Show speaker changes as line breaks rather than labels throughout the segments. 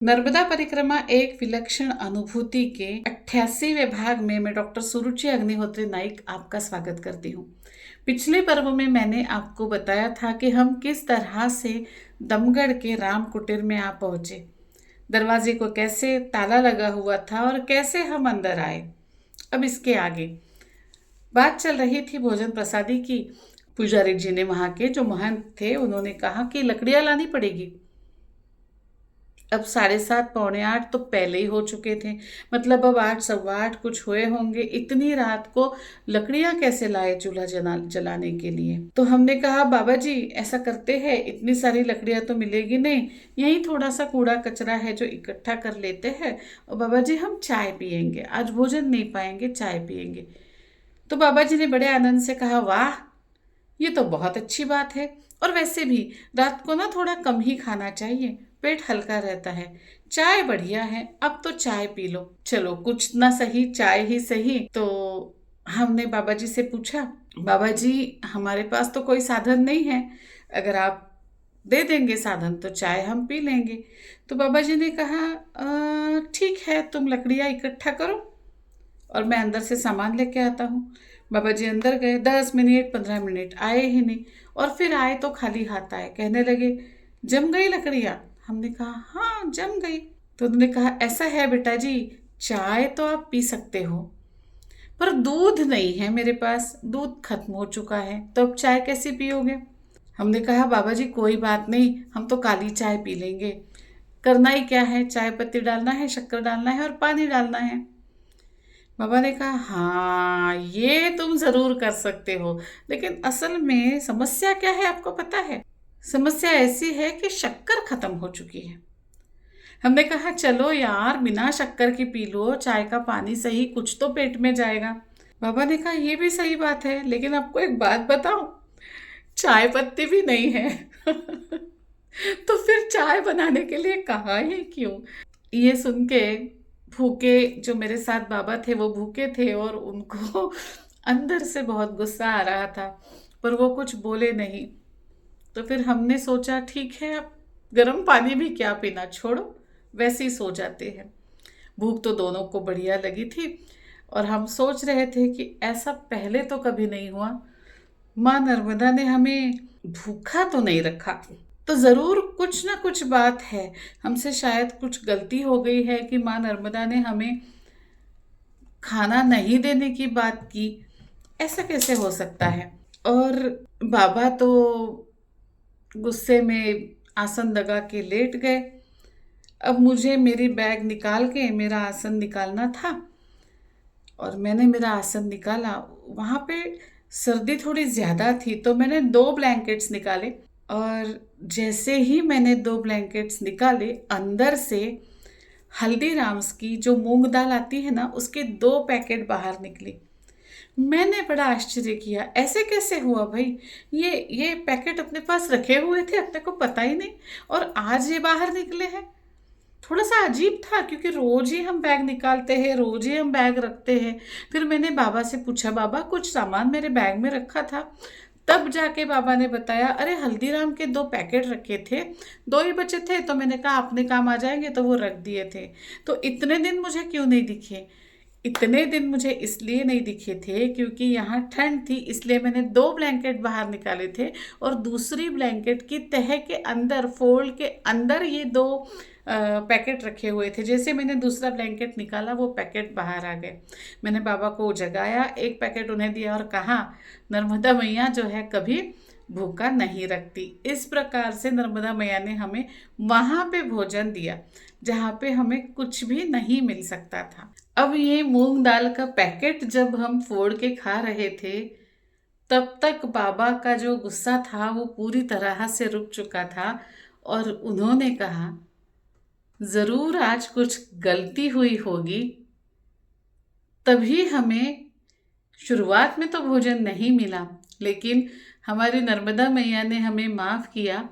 नर्मदा परिक्रमा एक विलक्षण अनुभूति के 88वें भाग में मैं डॉक्टर सुरुचि अग्निहोत्री नाइक आपका स्वागत करती हूँ। पिछले पर्व में मैंने आपको बताया था कि हम किस तरह से दमगढ़ के राम कुटीर में आ पहुंचे, दरवाजे को कैसे ताला लगा हुआ था और कैसे हम अंदर आए। अब इसके आगे बात चल रही थी भोजन प्रसादी की। पुजारी जी ने, वहाँ के जो महंत थे, उन्होंने कहा कि लकड़ियाँ लानी पड़ेगी। अब 7:30 पौने 8 तो पहले ही हो चुके थे, मतलब अब 8 सवा 8 कुछ हुए होंगे। इतनी रात को लकड़ियां कैसे लाए चूल्हा जलाने के लिए? तो हमने कहा बाबा जी ऐसा करते हैं, इतनी सारी लकड़ियां तो मिलेगी नहीं, यही थोड़ा सा कूड़ा कचरा है जो इकट्ठा कर लेते हैं, और बाबा जी हम चाय पियेंगे, आज भोजन नहीं पाएंगे, चाय पियेंगे। तो बाबा जी ने बड़े आनंद से कहा, वाह ये तो बहुत अच्छी बात है, और वैसे भी रात को ना थोड़ा कम ही खाना चाहिए, पेट हल्का रहता है, चाय बढ़िया है, अब तो चाय पी लो। चलो कुछ ना सही, चाय ही सही। तो हमने बाबा जी से पूछा, बाबा जी हमारे पास तो कोई साधन नहीं है, अगर आप दे देंगे साधन तो चाय हम पी लेंगे। तो बाबा जी ने कहा, ठीक है, तुम लकड़ियाँ इकट्ठा करो और मैं अंदर से सामान लेके आता हूँ। बाबा जी अंदर गए, 10 मिनट 15 मिनट आए ही नहीं, और फिर आए तो खाली हाथ आए। कहने लगे, जम गई लकड़ियाँ? हमने कहा हाँ जम गई। तो उन्होंने कहा, ऐसा है बेटा जी, चाय तो आप पी सकते हो, पर दूध नहीं है मेरे पास, दूध खत्म हो चुका है, तो अब चाय कैसे पियोगे? हमने कहा बाबा जी कोई बात नहीं, हम तो काली चाय पी लेंगे, करना ही क्या है, चाय पत्ती डालना है, शक्कर डालना है और पानी डालना है। बाबा ने कहा, हाँ ये तुम जरूर कर सकते हो, लेकिन असल में समस्या क्या है आपको पता है? समस्या ऐसी है कि शक्कर खत्म हो चुकी है। हमने कहा चलो यार, बिना शक्कर की पी लो, चाय का पानी सही, कुछ तो पेट में जाएगा। बाबा ने कहा ये भी सही बात है, लेकिन आपको एक बात बताऊं, चाय पत्ती भी नहीं है। तो फिर चाय बनाने के लिए कहाँ ही क्यों? ये सुन के भूखे जो मेरे साथ बाबा थे वो भूखे थे, और उनको अंदर से बहुत गुस्सा आ रहा था, पर वो कुछ बोले नहीं। तो फिर हमने सोचा ठीक है, अब गर्म पानी भी क्या पीना, छोड़ो, वैसे ही सो जाते हैं। भूख तो दोनों को बढ़िया लगी थी, और हम सोच रहे थे कि ऐसा पहले तो कभी नहीं हुआ, माँ नर्मदा ने हमें भूखा तो नहीं रखा, तो ज़रूर कुछ ना कुछ बात है, हमसे शायद कुछ गलती हो गई है कि माँ नर्मदा ने हमें खाना नहीं देने की बात की। ऐसा कैसे हो सकता है? और बाबा तो गुस्से में आसन लगा के लेट गए। अब मुझे मेरी बैग निकाल के मेरा आसन निकालना था, और मैंने मेरा आसन निकाला। वहाँ पे सर्दी थोड़ी ज़्यादा थी, तो मैंने 2 ब्लैंकेट्स निकाले, और जैसे ही मैंने 2 ब्लैंकेट्स निकाले, अंदर से हल्दीराम्स की जो मूंग दाल आती है ना, उसके 2 पैकेट बाहर निकले। मैंने बड़ा आश्चर्य किया, ऐसे कैसे हुआ भाई? ये पैकेट अपने पास रखे हुए थे, अपने को पता ही नहीं, और आज ये बाहर निकले हैं। थोड़ा सा अजीब था, क्योंकि रोज ही हम बैग निकालते हैं, रोज ही हम बैग रखते हैं। फिर मैंने बाबा से पूछा, बाबा कुछ सामान मेरे बैग में रखा था। तब जाके बाबा ने बताया, अरे हल्दीराम के 2 पैकेट रखे थे, 2 ही बचे थे, तो मैंने कहा अपने काम आ जाएंगे, तो वो रख दिए थे। तो इतने दिन मुझे क्यों नहीं दिखे? इतने दिन मुझे इसलिए नहीं दिखे थे क्योंकि यहाँ ठंड थी, इसलिए मैंने 2 ब्लैंकेट बाहर निकाले थे, और दूसरी ब्लैंकेट की तह के अंदर, फोल्ड के अंदर, ये 2 पैकेट रखे हुए थे। जैसे मैंने दूसरा ब्लैंकेट निकाला, वो पैकेट बाहर आ गए। मैंने बाबा को जगाया, 1 पैकेट उन्हें दिया और कहा, नर्मदा मैया जो है कभी भूखा नहीं रखती। इस प्रकार से नर्मदा मैया ने हमें वहाँ पे भोजन दिया जहाँ पे हमें कुछ भी नहीं मिल सकता था। अब ये मूंग दाल का पैकेट जब हम फोड़ के खा रहे थे, तब तक बाबा का जो गुस्सा था वो पूरी तरह से रुक चुका था, और उन्होंने कहा, जरूर आज कुछ गलती हुई होगी, तभी हमें शुरुआत में तो भोजन नहीं मिला, लेकिन हमारी नर्मदा मैया ने हमें माफ किया।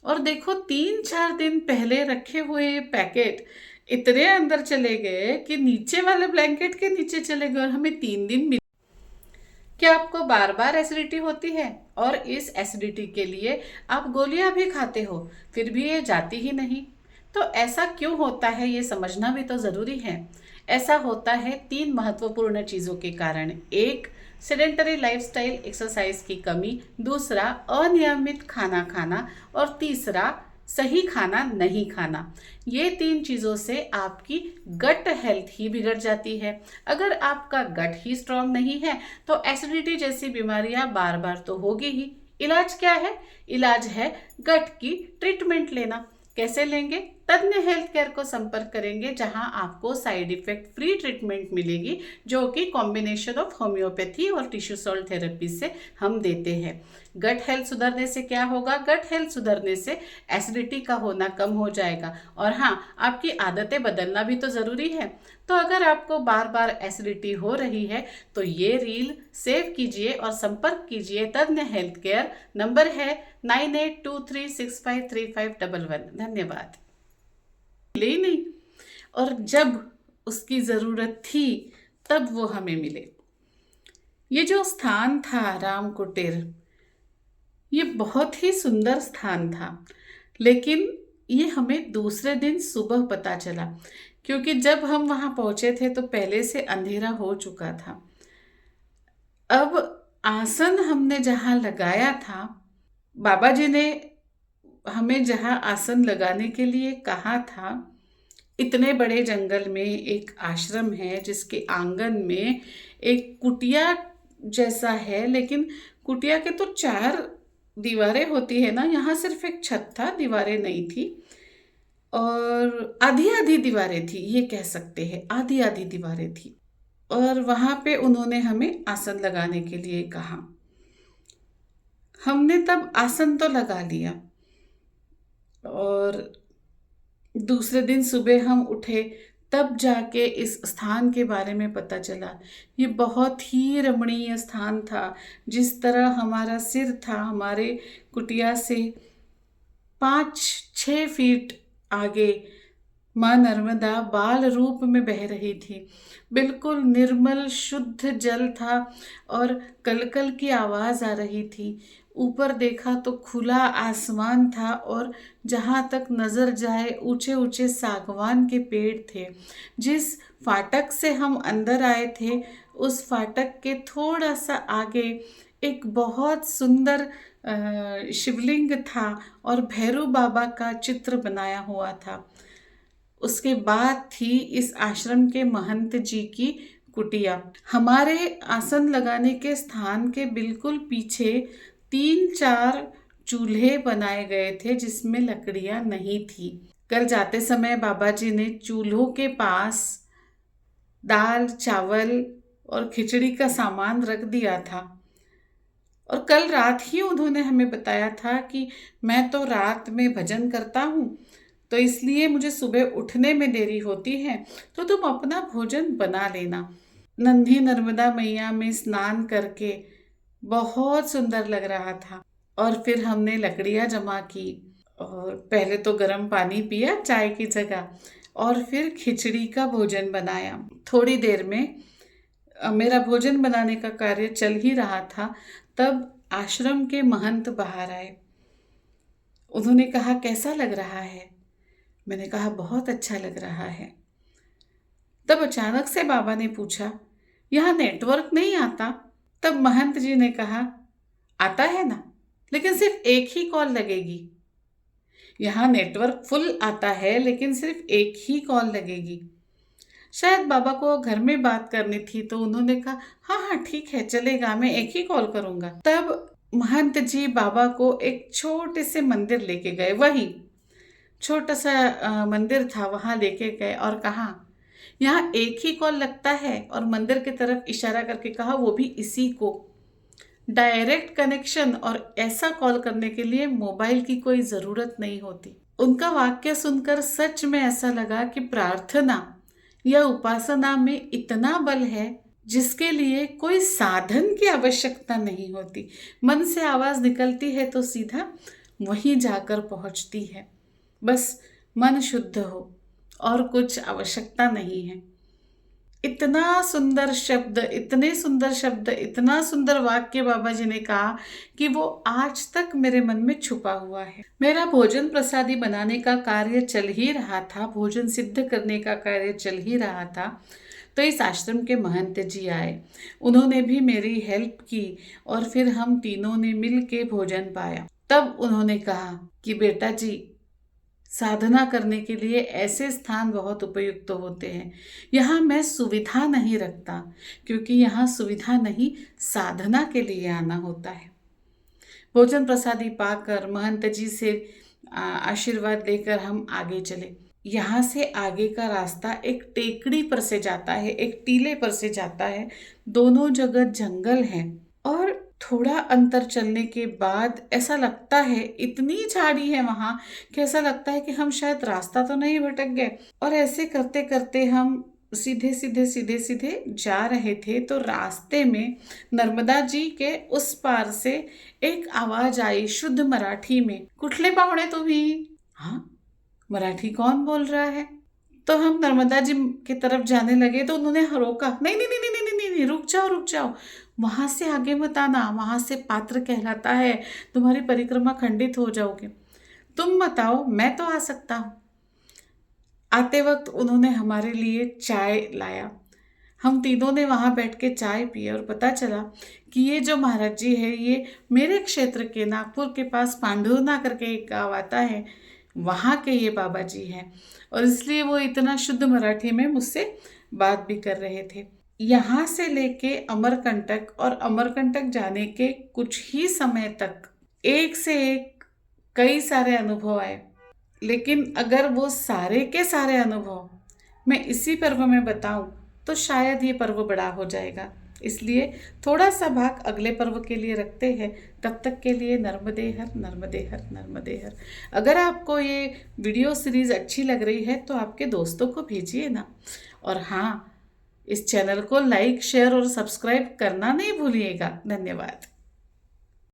और देखो, 3-4 दिन पहले रखे हुए पैकेट इतने अंदर चले गए कि नीचे वाले ब्लैंकेट के नीचे चले गए, और हमें 3 दिन मिले। क्या आपको बार बार एसिडिटी होती है, और इस एसिडिटी के लिए आप गोलियां भी खाते हो, फिर भी ये जाती ही नहीं? तो ऐसा क्यों होता है ये समझना भी तो ज़रूरी है। ऐसा होता है 3 महत्वपूर्ण चीज़ों के कारण। एक, सेडेंटरी लाइफस्टाइल, एक्सरसाइज की कमी। दूसरा, अनियमित खाना खाना। और तीसरा, सही खाना नहीं खाना। ये 3 चीज़ों से आपकी गट हेल्थ ही बिगड़ जाती है। अगर आपका गट ही स्ट्रांग नहीं है तो एसिडिटी जैसी बीमारियां बार बार तो होगी ही। इलाज क्या है? इलाज है गट की ट्रीटमेंट लेना। कैसे लेंगे? तज्ञ हेल्थ केयर को संपर्क करेंगे, जहां आपको साइड इफेक्ट फ्री ट्रीटमेंट मिलेगी, जो कि कॉम्बिनेशन ऑफ होम्योपैथी और टिश्यू सॉल्ट थेरेपी से हम देते हैं। गट हेल्थ सुधरने से क्या होगा? गट हेल्थ सुधरने से एसिडिटी का होना कम हो जाएगा। और हाँ, आपकी आदतें बदलना भी तो ज़रूरी है। तो अगर आपको बार बार एसिडिटी हो रही है तो ये रील सेव कीजिए और संपर्क कीजिए तज्ञ हेल्थ केयर। नंबर है 9823653511। धन्यवाद। मिले ही नहीं, और जब उसकी ज़रूरत थी तब वो हमें मिले। ये जो स्थान था राम कुटीर, ये बहुत ही सुंदर स्थान था, लेकिन ये हमें दूसरे दिन सुबह पता चला, क्योंकि जब हम वहाँ पहुँचे थे तो पहले से अंधेरा हो चुका था। अब आसन हमने जहाँ लगाया था, बाबा जी ने हमें जहाँ आसन लगाने के लिए कहा था, इतने बड़े जंगल में एक आश्रम है जिसके आंगन में एक कुटिया जैसा है, लेकिन कुटिया के तो 4 दीवारें होती है ना, यहाँ सिर्फ एक छत था, दीवारें नहीं थी। और आधी आधी दीवारें थी, ये कह सकते हैं आधी आधी दीवारें थी। और वहाँ पे उन्होंने हमें आसन लगाने के लिए कहा। हमने तब आसन तो लगा लिया, और दूसरे दिन सुबह हम उठे तब जाके इस स्थान के बारे में पता चला। ये बहुत ही रमणीय स्थान था। जिस तरह हमारा सिर था, हमारे कुटिया से 5-6 फीट आगे माँ नर्मदा बाल रूप में बह रही थी। बिल्कुल निर्मल शुद्ध जल था और कलकल की आवाज़ आ रही थी। ऊपर देखा तो खुला आसमान था, और जहाँ तक नज़र जाए ऊंचे ऊंचे सागवान के पेड़ थे। जिस फाटक से हम अंदर आए थे, उस फाटक के थोड़ा सा आगे एक बहुत सुंदर शिवलिंग था और भैरव बाबा का चित्र बनाया हुआ था। उसके बाद थी इस आश्रम के महंत जी की कुटिया। हमारे आसन लगाने के स्थान के बिल्कुल पीछे 3-4 चूल्हे बनाए गए थे जिसमें लकड़ियां नहीं थी। कल जाते समय बाबा जी ने चूल्हों के पास दाल, चावल और खिचड़ी का सामान रख दिया था। और कल रात ही उन्होंने हमें बताया था कि मैं तो रात में भजन करता हूँ, तो इसलिए मुझे सुबह उठने में देरी होती है, तो तुम अपना भोजन बना लेना। नन्ही नर्मदा मैया में स्नान करके बहुत सुंदर लग रहा था। और फिर हमने लकड़ियाँ जमा की, और पहले तो गर्म पानी पिया चाय की जगह, और फिर खिचड़ी का भोजन बनाया। थोड़ी देर में मेरा भोजन बनाने का कार्य चल ही रहा था, तब आश्रम के महंत बाहर आए। उन्होंने कहा, कैसा लग रहा है? मैंने कहा, बहुत अच्छा लग रहा है। तब अचानक से बाबा ने पूछा, यहाँ नेटवर्क नहीं आता? तब महंत जी ने कहा, आता है ना, लेकिन सिर्फ एक ही कॉल लगेगी। यहाँ नेटवर्क फुल आता है, लेकिन सिर्फ एक ही कॉल लगेगी। शायद बाबा को घर में बात करनी थी, तो उन्होंने कहा, हाँ हाँ ठीक है, चलेगा, मैं एक ही कॉल करूँगा। तब महंत जी बाबा को एक छोटे से मंदिर लेके गए। वही छोटा सा मंदिर था, वहाँ लेके गए और कहा, यहाँ एक ही कॉल लगता है, और मंदिर की तरफ इशारा करके कहा, वो भी इसी को। डायरेक्ट कनेक्शन, और ऐसा कॉल करने के लिए मोबाइल की कोई ज़रूरत नहीं होती। उनका वाक्य सुनकर सच में ऐसा लगा कि प्रार्थना या उपासना में इतना बल है जिसके लिए कोई साधन की आवश्यकता नहीं होती। मन से आवाज़ निकलती है तो सीधा वहीं जाकर पहुंचती है। बस मन शुद्ध हो और कुछ आवश्यकता नहीं है। इतना सुंदर शब्द, इतने सुंदर शब्द, इतना सुंदर वाक्य बाबा जी ने कहा कि वो आज तक मेरे मन में छुपा हुआ है। मेरा भोजन प्रसादी बनाने का कार्य चल ही रहा था, भोजन सिद्ध करने का कार्य चल ही रहा था, तो इस आश्रम के महंत जी आए। उन्होंने भी मेरी हेल्प की और फिर हम तीनों ने मिल के भोजन पाया। तब उन्होंने कहा कि बेटा जी, साधना करने के लिए ऐसे स्थान बहुत उपयुक्त होते हैं। यहाँ मैं सुविधा नहीं रखता, क्योंकि यहाँ सुविधा नहीं, साधना के लिए आना होता है। भोजन प्रसादी पाकर महंत जी से आशीर्वाद लेकर हम आगे चले। यहाँ से आगे का रास्ता एक टेकड़ी पर से जाता है, एक टीले पर से जाता है। दोनों जगह जंगल है और थोड़ा अंतर चलने के बाद ऐसा लगता है, इतनी झाड़ी है वहाँ कि ऐसा लगता है कि हम शायद रास्ता तो नहीं भटक गए। और ऐसे करते करते हम सीधे सीधे सीधे सीधे जा रहे थे, तो रास्ते में नर्मदा जी के उस पार से एक आवाज आई शुद्ध मराठी में, कुठले पाहुणे तुम्ही? हाँ, मराठी कौन बोल रहा है? तो हम नर्मदा जी की तरफ जाने लगे तो उन्होंने रोका, नहीं नहीं नहीं नहीं नहीं नहीं, नहीं, रुक जाओ रुक जाओ, वहां से आगे मत आना, वहां से पात्र कहलाता है, तुम्हारी परिक्रमा खंडित हो जाओगे, तुम मत आओ, मैं तो आ सकता हूँ। आते वक्त उन्होंने हमारे लिए चाय लाया। हम तीनों ने वहाँ बैठ के चाय पी और पता चला कि ये जो महाराज जी है, ये मेरे क्षेत्र के नागपुर के पास पांडुरना करके एक गाँव आता है, वहाँ के ये बाबा जी हैं। और इसलिए वो इतना शुद्ध मराठी में मुझसे बात भी कर रहे थे। यहाँ से लेके अमरकंटक और अमरकंटक जाने के कुछ ही समय तक एक से एक कई सारे अनुभव आए, लेकिन अगर वो सारे के सारे अनुभव मैं इसी पर्व में बताऊं तो शायद ये पर्व बड़ा हो जाएगा। इसलिए थोड़ा सा भाग अगले पर्व के लिए रखते हैं। तब तक के लिए नर्मदे हर, नर्मदे हर, नर्मदे हर। अगर आपको ये वीडियो सीरीज़ अच्छी लग रही है तो आपके दोस्तों को भेजिए ना। और हाँ, इस चैनल को लाइक, शेयर और सब्सक्राइब करना नहीं भूलिएगा। धन्यवाद।